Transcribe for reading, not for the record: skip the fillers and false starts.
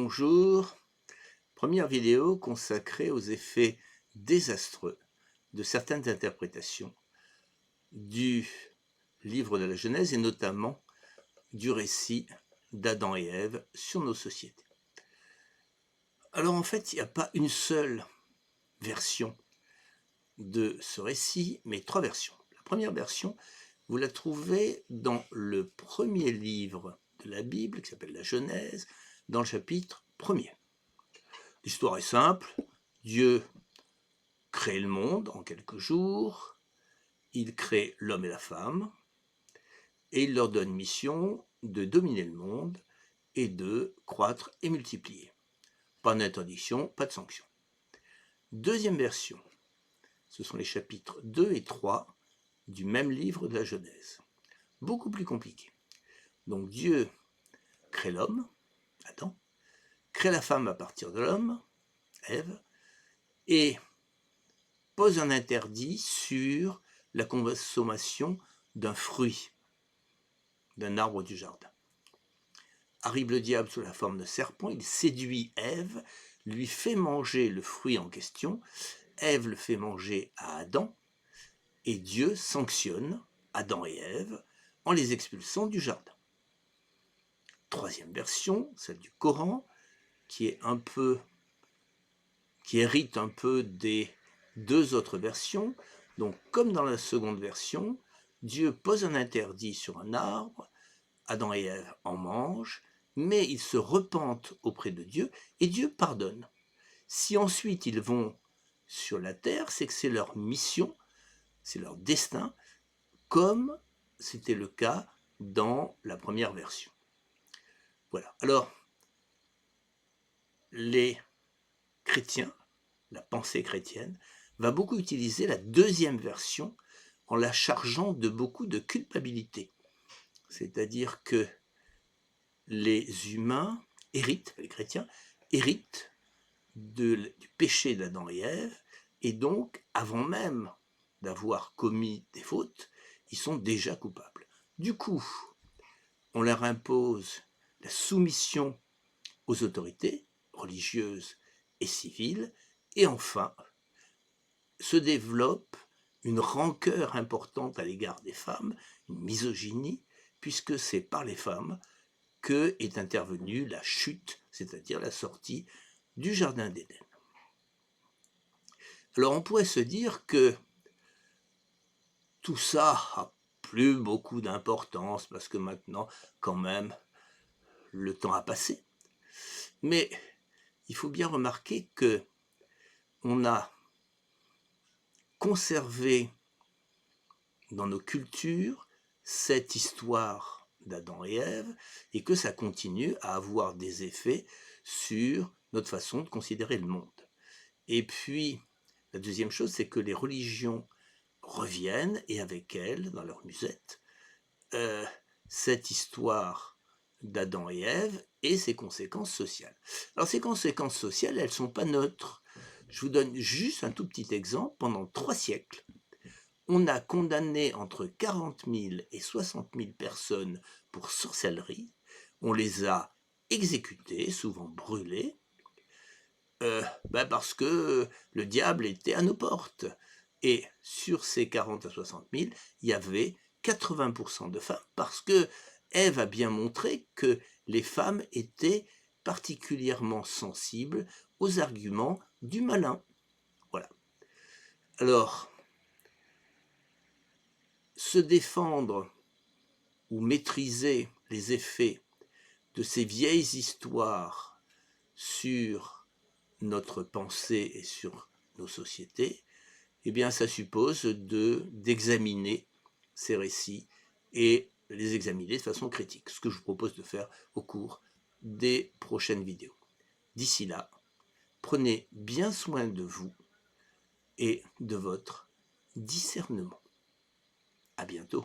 Bonjour, première vidéo consacrée aux effets désastreux de certaines interprétations du livre de la Genèse et notamment du récit d'Adam et Ève sur nos sociétés. Alors en fait, il n'y a pas une seule version de ce récit, mais trois versions. La première version, vous la trouvez dans le premier livre de la Bible, qui s'appelle la Genèse, dans le chapitre 1er. L'histoire est simple, Dieu crée le monde en quelques jours, il crée l'homme et la femme, et il leur donne mission de dominer le monde et de croître et multiplier. Pas d'interdiction, pas de sanction. Deuxième version, ce sont les chapitres 2 et 3 du même livre de la Genèse. Beaucoup plus compliqué. Donc Dieu crée l'homme, Adam, crée la femme à partir de l'homme, Ève, et pose un interdit sur la consommation d'un fruit, d'un arbre du jardin. Arrive le diable sous la forme de serpent, il séduit Ève, lui fait manger le fruit en question, Ève le fait manger à Adam, et Dieu sanctionne Adam et Ève en les expulsant du jardin. Troisième version, celle du Coran, qui hérite un peu des deux autres versions. Donc, comme dans la seconde version, Dieu pose un interdit sur un arbre, Adam et Ève en mangent, mais ils se repentent auprès de Dieu et Dieu pardonne. Si ensuite ils vont sur la terre, c'est que c'est leur mission, c'est leur destin, comme c'était le cas dans la première version. Voilà. Alors, les chrétiens, la pensée chrétienne, va beaucoup utiliser la deuxième version en la chargeant de beaucoup de culpabilité. C'est-à-dire que les humains héritent, les chrétiens, héritent du péché d'Adam et Ève, et donc, avant même d'avoir commis des fautes, ils sont déjà coupables. Du coup, on leur impose la soumission aux autorités religieuses et civiles, et enfin, se développe une rancœur importante à l'égard des femmes, une misogynie, puisque c'est par les femmes que est intervenue la chute, c'est-à-dire la sortie du Jardin d'Éden. Alors on pourrait se dire que tout ça a plus beaucoup d'importance, parce que maintenant, quand même, le temps a passé. Mais il faut bien remarquer que on a conservé dans nos cultures cette histoire d'Adam et Ève, et que ça continue à avoir des effets sur notre façon de considérer le monde. Et puis, la deuxième chose, c'est que les religions reviennent, et avec elles, dans leur musette, cette histoire d'Adam et Ève et ses conséquences sociales. Alors ces conséquences sociales, elles ne sont pas neutres. Je vous donne juste un tout petit exemple. Pendant 3 siècles, on a condamné entre 40 000 et 60 000 personnes pour sorcellerie. On les a exécutées, souvent brûlées, parce que le diable était à nos portes. Et sur ces 40 à 60 000, il y avait 80% de femmes, parce que Ève a bien montré que les femmes étaient particulièrement sensibles aux arguments du malin. Voilà. Alors, se défendre ou maîtriser les effets de ces vieilles histoires sur notre pensée et sur nos sociétés, eh bien ça suppose d'examiner ces récits et les examiner de façon critique, ce que je vous propose de faire au cours des prochaines vidéos. D'ici là, prenez bien soin de vous et de votre discernement. À bientôt.